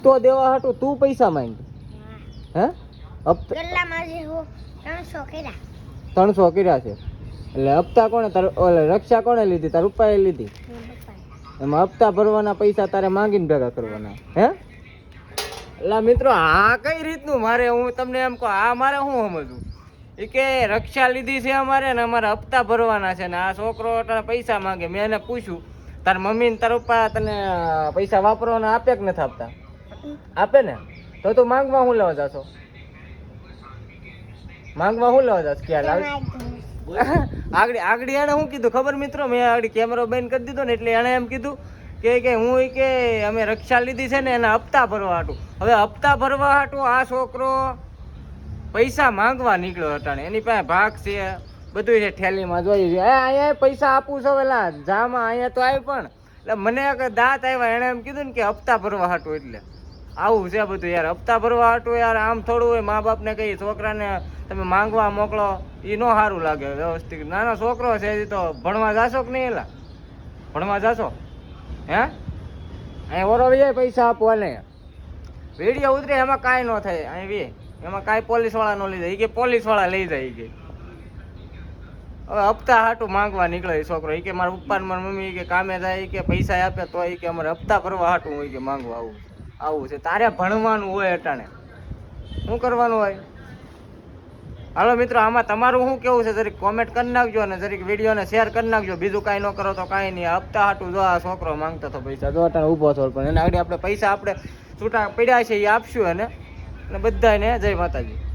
તો દેવા હાટું તું પૈસા માંગ હે ગલ્લામાં જે હો 300 કર્યા 300 કર્યા છે એટલે હપ્તા કોણે તાર ઓલે રક્ષા કોણે લીધી તાર ઉપાય લીધી એમાં હપ્તા ભરવાના પૈસા તારે માંગીને ભેગા કરવાના હે એટલે મિત્રો આ કઈ રીતનું મારે હું તમને એમ કહું આ મારે શું સમજવું એ કે રક્ષા લીધી છે અમારે ને અમારે હપ્તા ભરવાના છે ને આ છોકરો તને પૈસા માંગે મેં એને પૂછ્યું તાર મમ્મી ને તાર પપ્પા તને પૈસા વાપરવાના આપે કે નથી આપતા આપે ને તો તું માંગવા શું લેવા જાશો માંગવા શું લેવા જાશ ક્યાં લાવ આગળ એને શું કીધું ખબર મિત્રો મેં આગળ કેમેરો બંધ કરી દીધો ને એટલે એને એમ કીધું કે હું કે અમે રક્ષા લીધી છે ને એના હપ્તા ભરવા હાટું હવે હપ્તા ભરવા હાટું આ છોકરો પૈસા માંગવા નીકળ્યો હતા ને એની પાસે ભાગ છે બધું છે ઠેલીમાં જોઈ અહીંયા પૈસા આપું છો પેલા જામાં અહીંયા તો આવી પણ એટલે મને દાંત આવ્યા એને એમ કીધું ને કે હપ્તા ભરવા હાટું એટલે આવું છે બધું યાર હપ્તા ભરવા હાટું યાર આમ થોડું હોય મા બાપને કહી છોકરાને તમે માંગવા મોકલો એ ન સારું લાગે વ્યવસ્થિત નાનો છોકરો છે એ તો ભણવા જાશો કે નહીં એલા ભણવા જાશો હે અહીં ઓરો જાય પૈસા આપવા ને વિડીયો ઉતરે એમાં કાંઈ ન થાય અહીં વે એમાં કાંઈ પોલીસવાળા ન લઈ જાય એ કે પોલીસવાળા લઈ જાય એ કે હવે હપ્તા હાટું માંગવા નીકળે એ છોકરો એ કે મારા પપ્પા ને મારી મમ્મી કે કામે જાય કે પૈસા આપે તો એ કે અમારે હપ્તા ભરવા હાટું હોય કે માંગવા આવું છે તારે ભણવાનું હોય અટાણે શું કરવાનું હોય હાલો મિત્રો આમાં તમારું શું કેવું છે જરીક કોમેન્ટ કરી નાખજો અને જરીક વિડીયોને શેર કરી નાખજો બીજું કાંઈ ન કરો તો કાંઈ નહીં હપ્તા હાટું જો આ છોકરો માંગતો હતો પૈસા જો અટાણે ઊભો છો પણ એને આગળ આપણે પૈસા આપણે છૂટા પડ્યા છે એ આપશું અને બધાને જય માતાજી.